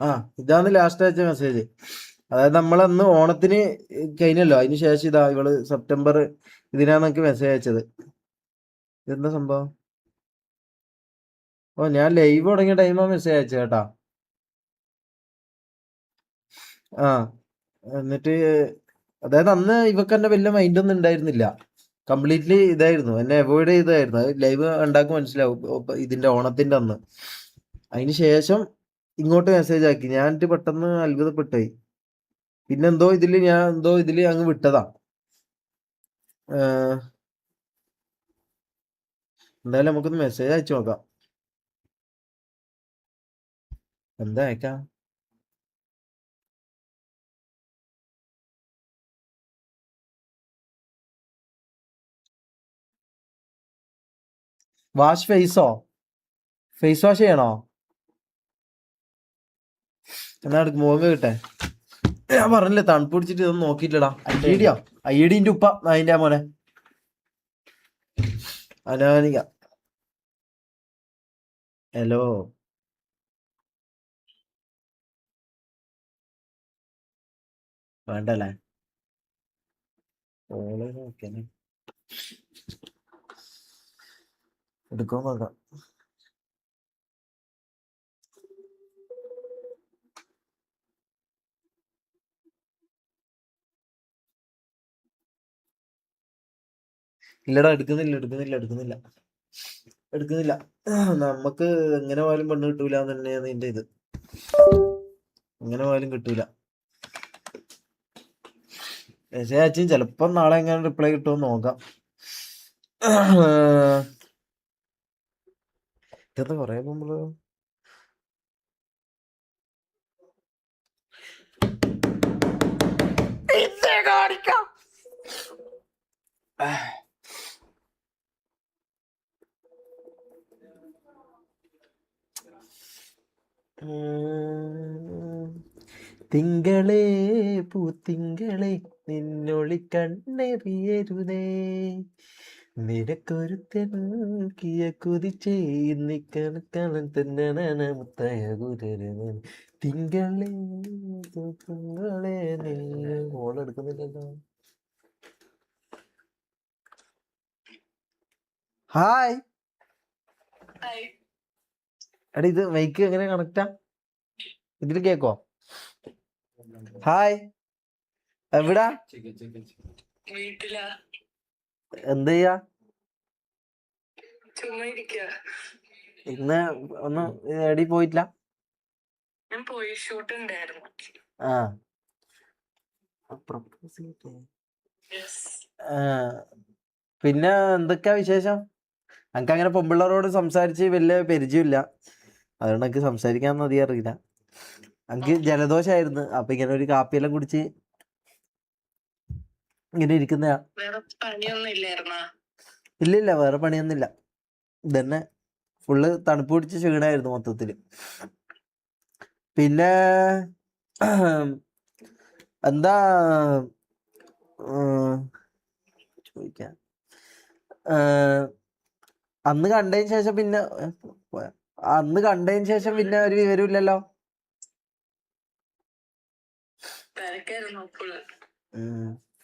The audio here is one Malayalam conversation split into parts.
ആ ഇതാണ് ലാസ്റ്റ് അയച്ച മെസ്സേജ്. അതായത് നമ്മളന്ന് ഓണത്തിന് കഴിഞ്ഞല്ലോ, അതിന് ശേഷം ഇതാ ഇവള് സെപ്റ്റംബർ ഇതിനാന്നൊക്കെ മെസ്സേജ് അയച്ചത്. ഇതെന്താ സംഭവം? ഓ ഞാൻ ലൈവ് തുടങ്ങിയ ടൈമാ മെസ്സേജ് അയച്ചത് കേട്ടാ. ആ എന്നിട്ട് അതായത് അന്ന് ഇവക്ക് എന്നെ വലിയ മൈൻഡൊന്നും ഉണ്ടായിരുന്നില്ല. കംപ്ലീറ്റ്ലി ഇതായിരുന്നു, എന്നെ അവോയ്ഡ് ചെയ്തായിരുന്നു. അത് ലൈവ് ഉണ്ടാക്കി മനസ്സിലാവും ഇതിന്റെ ഓണത്തിന്റെ അന്ന്. അതിന് ശേഷം ഇങ്ങോട്ട് മെസ്സേജ് ആക്കി. ഞാൻ പെട്ടെന്ന് അത്ഭുതപ്പെട്ടായി. പിന്നെന്തോ ഇതില് ഞാൻ എന്തോ ഇതില് അങ്ങ് വിട്ടതാ. ഏഹ്, എന്തായാലും നമുക്കൊന്ന് മെസ്സേജ് അയച്ചു നോക്കാം. എന്താ അയക്കാം? വാഷ് ഫേസോ? ഫേസ് വാഷ് ചെയ്യണോ? എന്നാ എടുക്ക് മുഖം കിട്ടെ. ഞാൻ പറഞ്ഞില്ലേ തണുപ്പ് പിടിച്ചിട്ട് ഇതൊന്നും നോക്കിയില്ലടാ. ഐഡിയോ ഐഡിന്റെ ഉപ്പ അതിന്റെ മോനെ അനാനിക. ഹലോ. വേണ്ടല്ലേ? ഓള് നോക്കിയാലേ എടുക്കോ നോക്കാം. ഇല്ലടാ, എടുക്കുന്നില്ല എടുക്കുന്നില്ല എടുക്കുന്നില്ല എടുക്കുന്നില്ല. നമുക്ക് എങ്ങനെ പോയാലും പെണ്ണ് കിട്ടൂല എന്ന് തന്നെയാണ് ഇതിന്റെ ഇത്. എങ്ങനെ പോയാലും കിട്ടൂല. മെസ്സേജ് അയച്ചും ചിലപ്പോ നാളെ എങ്ങനെ റിപ്ലൈ കിട്ടുമെന്ന് നോക്കാം. ഇതെന്താ കൊറേ മുമ്പ് കാണിക്കാം. തിങ്കളേ പൂത്തിങ്കളെ നിന്നൊളി കണ്ണെറിയരുതേ, നിനക്കൊരുത്തൻ കിയ കുതിച്ചേ നിക്കണം തന്നെയാണ് മുത്തയ കുരരുത്. തിങ്കളേ തിങ്കളെ നിന്നെ ഓളെടുക്കുന്നില്ലല്ലോ. ഹായ്. എടാ ഇത് മൈക്ക് എങ്ങനെ കണക്റ്റാ? ഇതില് കേക്കോ? ഹായ്. എവിടാ? എന്ത് ചെയ്യാ? ഇന്ന് ഒന്നും എടി പോയിട്ടില്ല. ആ പ്രപ്പോസ് പിന്നെ എന്തൊക്കെയാ വിശേഷം? എനിക്ക് അങ്ങനെ പെമ്പിള്ളേരോട് സംസാരിച്ച് വലിയ പരിചയമില്ല, അതുകൊണ്ട് എനിക്ക് സംസാരിക്കാൻ അധികം അറിയില്ല. എനിക്ക് ജലദോഷമായിരുന്നു, അപ്പൊ ഇങ്ങനെ ഒരു കാപ്പിയെല്ലാം കുടിച്ച് ഇങ്ങനെ ഇരിക്കുന്നയാ. ഇല്ലില്ല, വേറെ പണിയൊന്നുമില്ല. ഇതന്നെ ഫുള്ള് തണുപ്പ് പിടിച്ച് ക്ഷീണമായിരുന്നു മൊത്തത്തില്. പിന്നെ എന്താ ചോദിക്കാൻ, അന്ന് കണ്ടതിന് ശേഷം പിന്നെ അന്ന് കണ്ടതിന് ശേഷം പിന്നെ ഒരു വിവരമില്ലല്ലോ.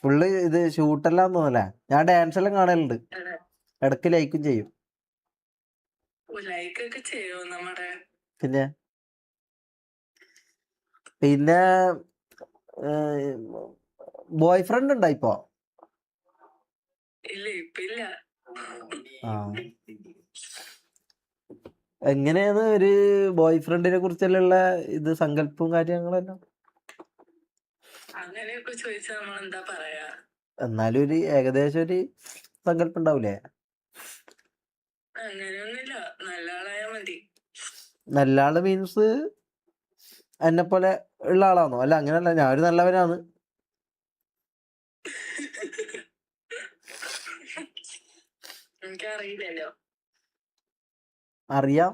ഫുള്ള് ഇത് ഷൂട്ടെല്ലാം തോന്നല്ലേ. ഞാൻ ഡാൻസ് എല്ലാം കാണലുണ്ട്, ഇടക്ക് ലൈക്കും ചെയ്യും. പിന്നെ പിന്നെ ബോയ് ഫ്രണ്ട് ഉണ്ടോ ഇപ്പൊ? ആ എങ്ങനെയാണ് ഒരു ബോയ് ഫ്രണ്ടിനെ കുറിച്ചുള്ള ഇത് സങ്കല്പവും കാര്യങ്ങളെല്ലാം? എന്നാലും ഒരു ഏകദേശം ഒരു സങ്കല്പം ഉണ്ടാവൂലേ? നല്ല ആള് മീൻസ് എന്നെ പോലെ ഉള്ള ആളാണോ? അല്ല അങ്ങനെയല്ല, ഞാൻ ഒരു നല്ലവനാണ്. അറിയാം.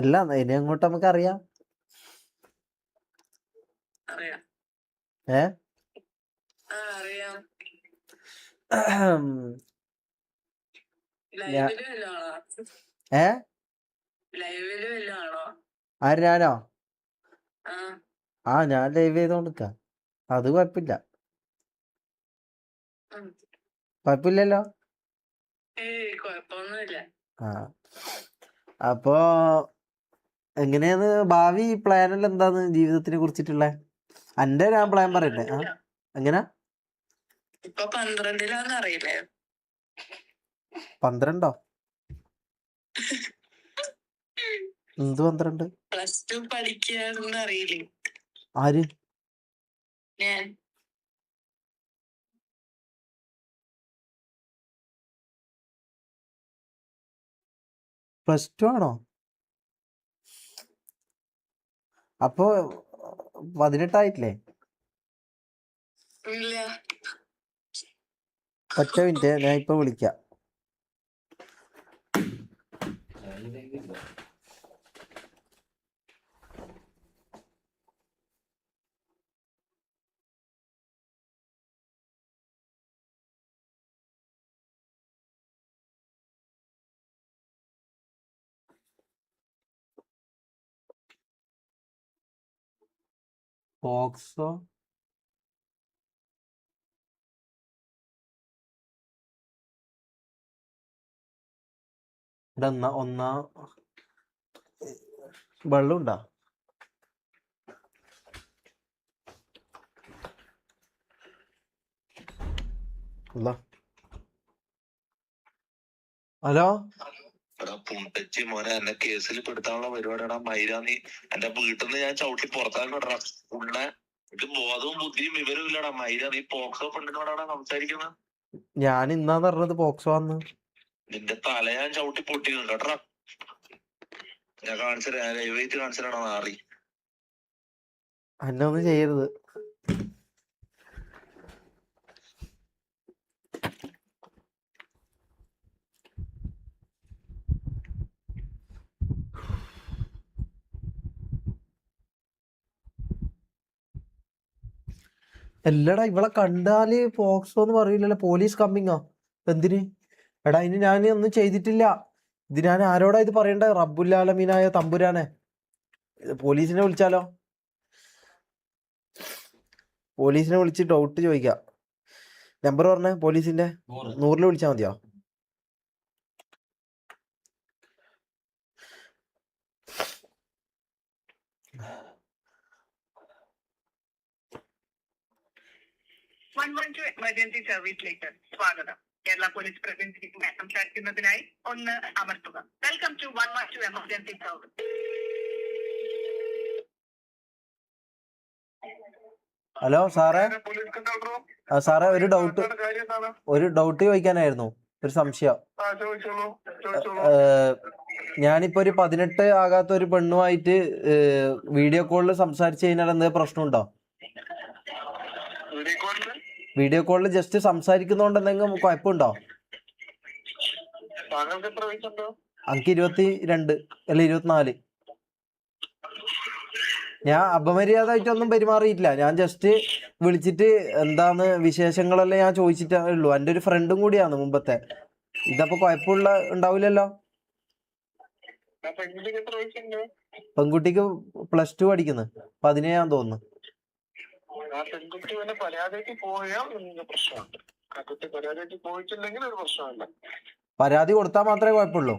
അല്ല ഇനി അങ്ങോട്ട് നമുക്ക് അറിയാം. ഏ ഏ ലൈവില് വല്ലതും ആണോ? ആര് ഞാനോ? ആ ആ ഞാൻ ലൈവ് ചെയ്തോണ്ടിരിക്ക. അത് കുഴപ്പമില്ല. ഉം. കുഴപ്പമില്ലല്ലോ. ഏയ് കൊഴപ്പൊന്നുമില്ല. ആ അപ്പോ എങ്ങനെയാന്ന് ഭാവി പ്ലാനെല്ലാം എന്താന്ന് ജീവിതത്തിനെ കുറിച്ചിട്ടുള്ള? എന്റെ ഞാൻ പ്ലാൻ പറയട്ടെ. ആ 12 എങ്ങനെ? ഇപ്പൊ 12 അറിയില്ലേ? 12 എന്ത് 12? +2 പഠിക്കാന്ന് അറിയില്ലേ? ആര്? ഞാൻ. +2 ആണോ? അപ്പൊ 18 ഇല്ല. ഒറ്റ മിനിറ്റ്, ഞാൻ ഇപ്പൊ വിളിക്കാം. പോക്സോ ഇവിടെ വെള്ളമുണ്ടോ? ഹലോ. എടാ പുണ്ടച്ചി മോനെ, എന്നെ കേസിൽ പെടുത്താനുള്ള പരിപാടിയാടാ. മൈര, നീ എന്റെ വീട്ടിൽ നിന്ന് ഞാൻ ചവിട്ടി പുറത്താക്കിടാ. ഉള്ള ഇത് ബോധവും ബുദ്ധിയും വിവരവും ഇല്ലടാ. മൈര, നീ പോക്സോ പെണ്ണിനോടാടാ സംസാരിക്കുന്നത്. ഞാൻ ഇന്നാന്ന് പറഞ്ഞത് പോക്സോ ആന്ന്. നിന്റെ തല ഞാൻ ചവിട്ടി പൊട്ടിക്കുന്നു കേട്ടാ. ഞാൻ കാണിച്ചത് ലൈവായിട്ട് കാണിച്ചതാണോ നാറി. എന്നെ ഒന്നും ചെയ്യരുത്. എല്ലടാ, ഇവളെ കണ്ടാല് പോക്സോ എന്ന് പറയില്ലല്ലോ. പോലീസ് കമ്മിങ്ങോ? എന്തിന്? എടാ ഇനി ഞാൻ ഒന്നും ചെയ്തിട്ടില്ല. ഇത് ഞാൻ ആരോടാ ഇത് പറയണ്ടേ? റബ്ബുല്ലാലമീനായ തമ്പുരാനെ. പോലീസിനെ വിളിച്ചാലോ? പോലീസിനെ വിളിച്ച് ഡൗട്ട് ചോദിക്കാം. നമ്പർ പറഞ്ഞേ പോലീസിന്റെ. 100 വിളിച്ചാൽ മതിയോ? എമർജൻസി സർവീസിലേക്ക് സ്വാഗതം. കേരള പോലീസ് പ്രതിനിധിയുമായി സംസാരിക്കുന്നതിനായി 1 അമർത്തുക. Welcome to 112 emergency service. Hello സാറേ. സാറേ, ഒരു ഡൗട്ട് ചോദിക്കാനായിരുന്നു. ഒരു സംശയം. ഞാനിപ്പോ ഒരു 18 ആകാത്ത ഒരു പെണ്ണുമായിട്ട് വീഡിയോ കോളിൽ സംസാരിച്ചു കഴിഞ്ഞാൽ എന്തെങ്കിലും പ്രശ്നമുണ്ടോ? വീഡിയോ കോളിൽ ജസ്റ്റ് സംസാരിക്കുന്നോണ്ട് എന്തെങ്കിലും കുഴപ്പമുണ്ടോ? എനിക്ക് 22 അല്ല 24. ഞാൻ അപമര്യാദയായിട്ടൊന്നും പെരുമാറിയിട്ടില്ല. ഞാൻ ജസ്റ്റ് വിളിച്ചിട്ട് എന്താന്ന് വിശേഷങ്ങളെല്ലാം ഞാൻ ചോദിച്ചിട്ടേ ഉള്ളൂ. എൻ്റെ ഒരു ഫ്രണ്ടും കൂടിയാണ് മുമ്പത്തെ. ഇതപ്പോ കുഴപ്പമുള്ള ഉണ്ടാവില്ലല്ലോ? പെൺകുട്ടിക്ക് +2 പഠിക്കുന്നു. 17 തോന്നുന്നു. പരാതി കൊടുത്താൽ മാത്രമേ കുഴപ്പമുള്ളൂ.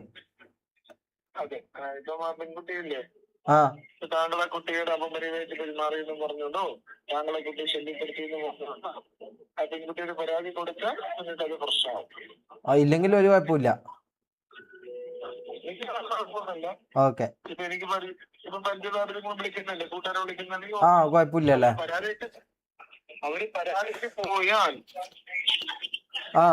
ആ താങ്കളെ കുട്ടിയുടെ അപമര്യാദയായിട്ട് പെരുമാറിയെന്നും പറഞ്ഞോണ്ടോ താങ്കളെ കുട്ടി ശല്യപ്പെടുത്തിയെന്ന് പറഞ്ഞോണ്ടോ ആ പെൺകുട്ടിയുടെ പരാതി കൊടുത്താൽ നിങ്ങൾക്ക് അത് പ്രശ്നമാവും. ഇല്ലെങ്കിൽ ഒരു കുഴപ്പമില്ല. ഓക്കെ. ഇപ്പൊ എനിക്ക് ഇപ്പൊ പഞ്ചാബിലും വിളിക്കുന്നല്ലേ, കൂട്ടുകാരെ വിളിക്കുന്നുണ്ടെങ്കിൽ ആ കുഴപ്പമില്ലല്ലേ? അവര് പരാതിക്ക് പോയാൽ ആ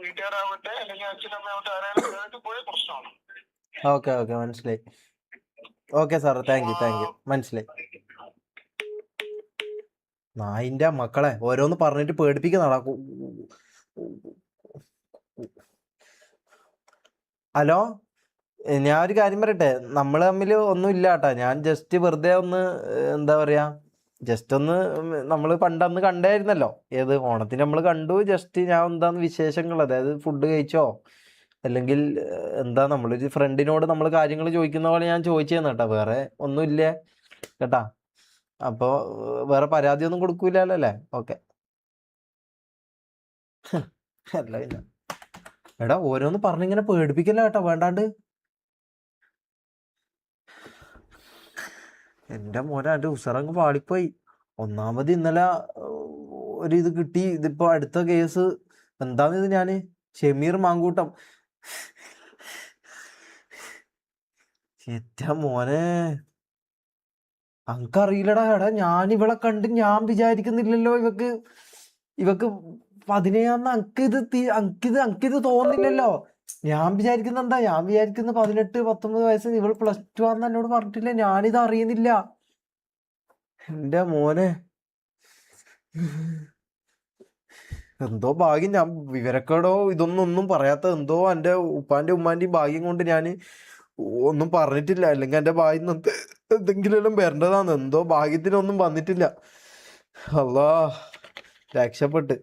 വീട്ടുകാരാവട്ടെ അല്ലെങ്കിൽ അച്ഛനമ്മയാവട്ടെ ആരായാലും പോയ പ്രശ്നമാണ്. ഓക്കെ ഓക്കെ മനസ്സിലായി. ഓക്കെ സാറേ, താങ്ക് യു മനസ്സിലായി. നായിന്റെ മക്കളെ ഓരോന്ന് പറഞ്ഞിട്ട് പേടിപ്പിക്കുന്നതാ. ഹലോ, ഞാൻ ഒരു കാര്യം പറയട്ടെ. നമ്മൾ തമ്മിൽ ഒന്നും ഇല്ല കേട്ടാ. ഞാൻ ജസ്റ്റ് വെറുതെ ഒന്ന് എന്താ പറയാ, ജസ്റ്റ് ഒന്ന് നമ്മൾ പണ്ടന്ന് കണ്ടായിരുന്നല്ലോ. ഏത് ഓണത്തിന് നമ്മൾ കണ്ടു. ജസ്റ്റ് ഞാൻ എന്താന്ന് വിശേഷങ്ങൾ, അതായത് ഫുഡ് കഴിച്ചോ അല്ലെങ്കിൽ എന്താ നമ്മളൊരു ഫ്രണ്ടിനോട് നമ്മൾ കാര്യങ്ങൾ ചോദിക്കുന്ന പോലെ ഞാൻ ചോദിച്ചേന്ന് കേട്ടാ, വേറെ ഒന്നുമില്ല കേട്ടാ. അപ്പൊ വേറെ പരാതിയൊന്നും കൊടുക്കൂലല്ലോ അല്ലേ? ഓക്കെ. അല്ല പിന്നെ എടാ ഓരോന്ന് പറഞ്ഞിങ്ങനെ പേടിപ്പിക്കല്ല കേട്ടോ വേണ്ടാണ്ട്. എന്റെ മോനെ എന്റെ ഉസറങ്ങ് പാളിപ്പോയി. ഒന്നാമത് ഇന്നലെ ഒരു ഇത് കിട്ടി. ഇതിപ്പോ അടുത്ത കേസ് എന്താന്ന് ഇത് ഞാന് ഷമീർ മാങ്കൂട്ടം. എന്റെ മോനെ അനക്കറിയില്ലടാ. എടാ ഞാൻ ഇവളെ കണ്ട് ഞാൻ വിചാരിക്കുന്നില്ലല്ലോ ഇവക്ക് 17 അനക്കിത് തോന്നില്ലല്ലോ. ഞാൻ വിചാരിക്കുന്ന എന്താ, ഞാൻ വിചാരിക്കുന്ന 18-19 വയസ്സ് ഇവള് +2 ആണെന്ന് എന്നോട് പറഞ്ഞിട്ടില്ല. ഞാനിത് അറിയുന്നില്ല. എന്റെ മോനെ എന്തോ ഭാഗ്യം, ഞാൻ വിവരക്കേടോ ഇതൊന്നും പറയാത്ത എന്തോ എന്റെ ഉപ്പാന്റെ ഉമ്മാന്റെയും ഭാഗ്യം കൊണ്ട് ഞാൻ ഒന്നും പറഞ്ഞിട്ടില്ല. അല്ലെങ്കിൽ എന്റെ ഭാഗ്യം എന്തെങ്കിലും വരേണ്ടതാണ്. എന്തോ ഭാഗ്യത്തിനൊന്നും വന്നിട്ടില്ല. അല്ലാ രക്ഷപ്പെട്ട്.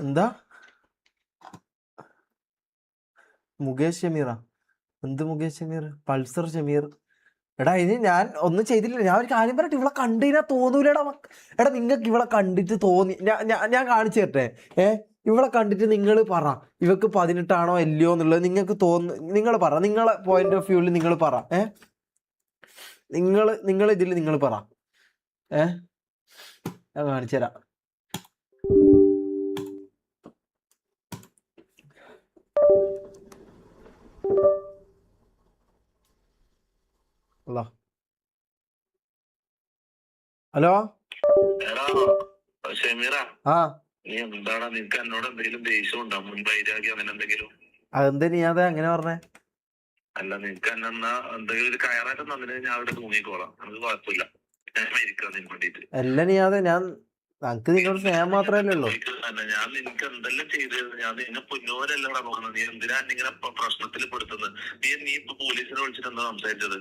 എന്താ മുകേഷ് ഷമീറാ? എന്ത് മുകേഷ് ഷമീർ? പൾസർ ഷമീർ? എടാ ഇനി ഞാൻ ഒന്നും ചെയ്തില്ല. ഞാൻ ഒരു കാര്യം പറയട്ടെ, ഇവളെ കണ്ടിനാ തോന്നൂലടാ. എടാ നിങ്ങൾക്ക് ഇവളെ കണ്ടിട്ട് തോന്നി, ഞാൻ കാണിച്ചു തരട്ടെ. ഇവളെ കണ്ടിട്ട് നിങ്ങൾ പറ ഇവക്ക് 18 ആണോ അല്ലയോ എന്നുള്ളത് നിങ്ങൾക്ക് നിങ്ങൾ പറ. നിങ്ങളെ പോയിന്റ് ഓഫ് വ്യൂവിൽ നിങ്ങൾ പറ. നിങ്ങൾ ഇതിൽ നിങ്ങൾ പറ. ഞാൻ കാണിച്ചു തരാം. ഹലോ ഷമീറ, ആ നീ എന്താടാ, നിനക്ക് എന്നോട് എന്തെങ്കിലും ദേഷ്യം ഉണ്ടോ? മുൻപൈരാഗി അങ്ങനെ എന്തെങ്കിലും? അതെന്താ നീ അത് അങ്ങനെ പറഞ്ഞേ? അല്ല, നിനക്ക് എന്നെ എന്തെങ്കിലും ഒരു കയറാറ്റം തന്നിട്ട് ഞാൻ അവിടെ തൂങ്ങിക്കോളാം, നമുക്ക് കുഴപ്പമില്ല. ഞാൻ ഇരിക്കാം നിന് വേണ്ടിട്ട്. അല്ല നീ അതെ ഞങ്ങക്ക് നിന്നോട് സ്നേഹം മാത്രമല്ലേ ഉള്ളൂ. ഞാൻ നിനക്ക് എന്തെല്ലാം ചെയ്തത്? ഞാൻ നിന്നെ പൊന്നോരല്ലടാ നോക്കുന്നത്. നീ എന്തിനാ ഇങ്ങനെ പ്രശ്നത്തിൽ പെടുത്തുന്നത്? നീ ഇപ്പൊ പോലീസിനെ വിളിച്ചിട്ട് എന്താ സംസാരിച്ചത്?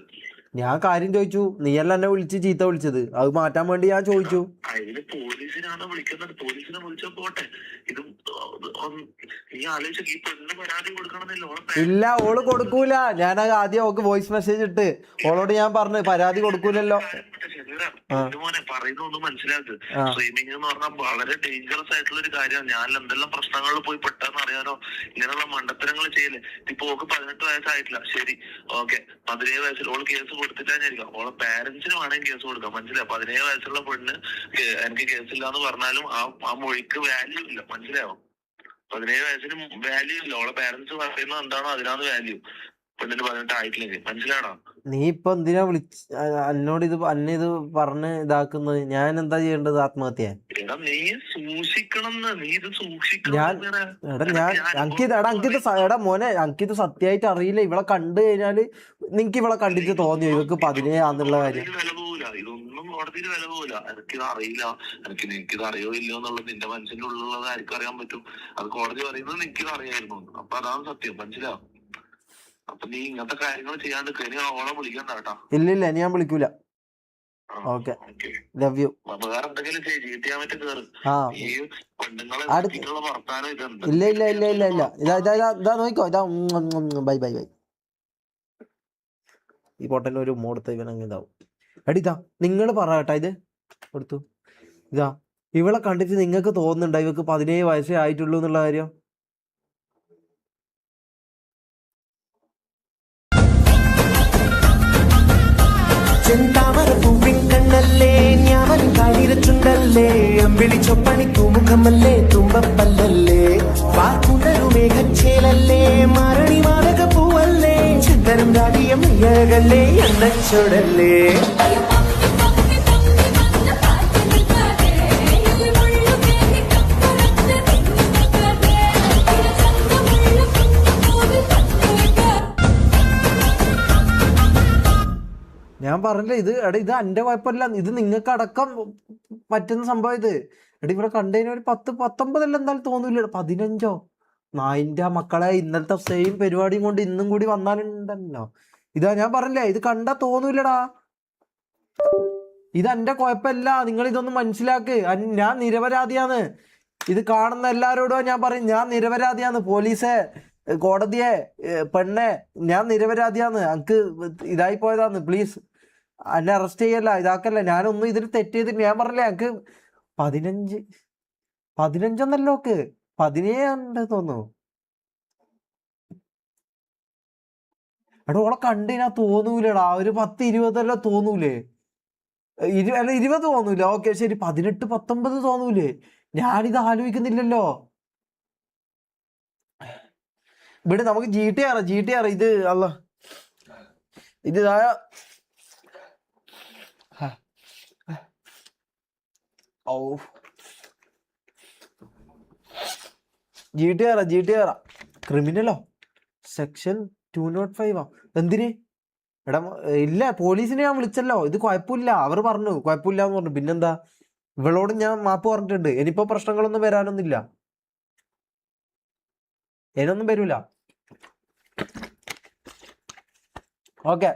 ഞാൻ കാര്യം ചോദിച്ചു. നീയല്ല എന്നെ വിളിച്ച് ചീത്ത വിളിച്ചത്. അത് മാറ്റാൻ വേണ്ടി ഞാൻ ചോദിച്ചു. അതിന് പോലീസിനാണ് വിളിക്കുന്നത്. പോലീസിനെ വിളിച്ചാ പോട്ടെ. ഇത് നീ ആലോചിച്ച ഈ പെണ്ണ് പരാതി കൊടുക്കണമെന്നില്ല. ഇല്ല, ഓള് കൊടുക്കൂല. ഞാൻ ആദ്യം ഓക്ക് വോയിസ് മെസ്സേജ് ഇട്ട് ഓളോട് ഞാൻ പറഞ്ഞു പരാതി കൊടുക്കൂലല്ലോ. മോനെ പറയുന്നൊന്നും മനസ്സിലാക്ക്. സ്ട്രീമിംഗ് എന്ന് പറഞ്ഞാൽ വളരെ ഡേഞ്ചറസ് ആയിട്ടുള്ള ഒരു കാര്യമാണ്. ഞാൻ എന്തെല്ലാം പ്രശ്നങ്ങളിൽ പോയി പെട്ടെന്ന് അറിയാനോ ഇങ്ങനെയുള്ള മണ്ടത്തരങ്ങൾ ചെയ്യല്. ഇപ്പൊ ഓക്ക് 18 വയസ്സായിട്ടില്ല, ശരി, ഓക്കെ. 17 വയസ്സിൽ ഓള് കേസ് കൊടുത്തിട്ടായിരിക്കാം. ഓളെ പാരന്റ്സിന് വേണമെങ്കിൽ കേസ് കൊടുക്കാം, മനസ്സിലായോ? 17 വയസ്സുള്ള പെണ്ണ് എനിക്ക് കേസില്ല എന്ന് പറഞ്ഞാലും ആ മൊഴിക്ക് വാല്യൂ ഇല്ല, മനസ്സിലായോ? 17 വയസ്സിന് വാല്യൂ ഇല്ല. ഓളെ പാരന്റ്സ് പറയുന്നത് എന്താണോ അതിനാണ് വാല്യൂ. പെണ്ണിന് 18 ആയിട്ടില്ലെങ്കിൽ, മനസ്സിലാണോ? നീ ഇപ്പൊ എന്തിനാ എന്നോട് അന്നെ ഇത് പറഞ്ഞ് ഇതാക്കുന്നത്? ഞാൻ എന്താ ചെയ്യേണ്ടത്? ആത്മഹത്യ? എടാ നീ സൂക്ഷിക്കണം. നീ ഇത് സൂക്ഷിക്കണം. എടാ മോനെ, എനിക്കിത് സത്യമായിട്ട് അറിയില്ല. ഇവളെ കണ്ടു കഴിഞ്ഞാല് നിനക്ക് ഇവളെ കണ്ടിട്ട് തോന്നിയോ ഇവക്ക് 17 ആന്നുള്ള കാര്യം? വില പോവില്ല, ഇതൊന്നും കോടതിയിൽ വില പോവില്ല. എനിക്കിത് അറിയില്ല, എനിക്കിത് അറിയോ ഇല്ലയോ എന്നുള്ളത് നിന്റെ മനസ്സിന്റെ ഉള്ളിലുള്ളത് ആർക്കും അറിയാൻ പറ്റും. അത് കോടതി പറയുന്നത് എനിക്കിത് അറിയായിരുന്നു. അപ്പൊ അതാണ് സത്യം, മനസ്സിലാവും? അപ്പൊ നീ ഇങ്ങനത്തെ കാര്യങ്ങൾ ചെയ്യാണ്ട് ഇനി ഓളെ വിളിക്കണ്ട കേട്ടോ. ഇല്ല ഞാൻ വിളിക്കൂല. Okay, love you. വേറെ എന്തെങ്കിലും ചെയ്യാൻ പറ്റും കേറ്. ഈ പെണ്ണുങ്ങളെ വർത്താനം ഇതുണ്ട്. ഇല്ല ഇതാ നോക്കോ. ബൈ. ഈ പൊട്ടൻ്റെ ഒരു മോടത്ത് ഇവനങ്ങ് ഇതാവും. എടി ഇതാ നിങ്ങൾ പറ കേട്ടാ. ഇത് കൊടുത്തു. ഇതാ ഇവളെ കണ്ടിട്ട് നിങ്ങൾക്ക് തോന്നുന്നുണ്ടോ ഇവക്ക് 17 വയസ്സേ ആയിട്ടുള്ളൂ എന്നുള്ള കാര്യം? ചെന്താമര പൂവിൻ കണ്ണല്ലേ, ഞാവൻ കാളിരച്ചുണ്ടല്ലേ, അമ്പിളി ചൊപ്പണി തൂമുഖമല്ലേ, തുമ്പപ്പല്ലല്ലേ, വാക്കുണ്ടരു മേഘച്ചേലല്ലേ, മാരണി മാതക പൂവല്ലേ, ചിന്തരം രാടിയ മയ്യകല്ലേ, എണ്ണച്ചോടല്ലേ. ഞാൻ പറഞ്ഞില്ല ഇത്. എടാ ഇത് എന്റെ കുഴപ്പമില്ല, ഇത് നിങ്ങൾക്ക് അടക്കം പറ്റുന്ന സംഭവം. ഇത് എടാ ഇവിടെ കണ്ടതിന് ഒരു 10-19 എന്തായാലും തോന്നൂല. 15 നായിന്റെ മക്കളെ. ഇന്നലത്തെ സെയിം പരിപാടിയും കൊണ്ട് ഇന്നും കൂടി വന്നാലുണ്ടല്ലോ. ഇതാ ഞാൻ പറഞ്ഞില്ലേ, ഇത് കണ്ടാ തോന്നൂലടാ. ഇത് എന്റെ കുഴപ്പമില്ല, നിങ്ങൾ ഇതൊന്നും മനസ്സിലാക്ക്. ഞാൻ നിരപരാധിയാണ്. ഇത് കാണുന്ന എല്ലാവരോടും ഞാൻ പറയും, ഞാൻ നിരപരാധിയാണ്. പോലീസെ, കോടതിയെ, പെണ്ണെ, ഞാൻ നിരപരാധിയാണ്. എനിക്ക് ഇതായി പോയതാണ്. പ്ലീസ് എന്നെ അറസ്റ്റ് ചെയ്യല്ല, ഇതാക്കല്ല. ഞാനൊന്നും ഇതിൽ തെറ്റ് ചെയ്തിട്ട് ഞാൻ പറഞ്ഞില്ലേ എനിക്ക് 15 ഒക്കെ 17 തോന്നുന്നു. എടാ ഓളെ കണ്ടിനാ തോന്നൂലടാ, ഒരു 10-20 തോന്നൂലേ? 20 തോന്നൂല. ഓക്കെ ശരി, 18-19 തോന്നൂലേ? ഞാനിത് ആലോചിക്കുന്നില്ലല്ലോ. ഇവിടെ നമുക്ക് GTR ഇത് അല്ല ഇത് ഓ GTR ക്രിമിനലോ സെക്ഷൻ 205 എന്തിന്? എടാ ഇല്ല, പോലീസിനെ ഞാൻ വിളിച്ചല്ലോ. ഇത് കുഴപ്പമില്ല, അവർ പറഞ്ഞു കുഴപ്പമില്ല എന്ന് പറഞ്ഞു. പിന്നെന്താ, ഇവളോട് ഞാൻ മാപ്പ് പറഞ്ഞിട്ടുണ്ട്. ഇനിയിപ്പോ പ്രശ്നങ്ങളൊന്നും വരാനൊന്നുമില്ല, ഇതിനൊന്നും വരൂല. ഓക്കെ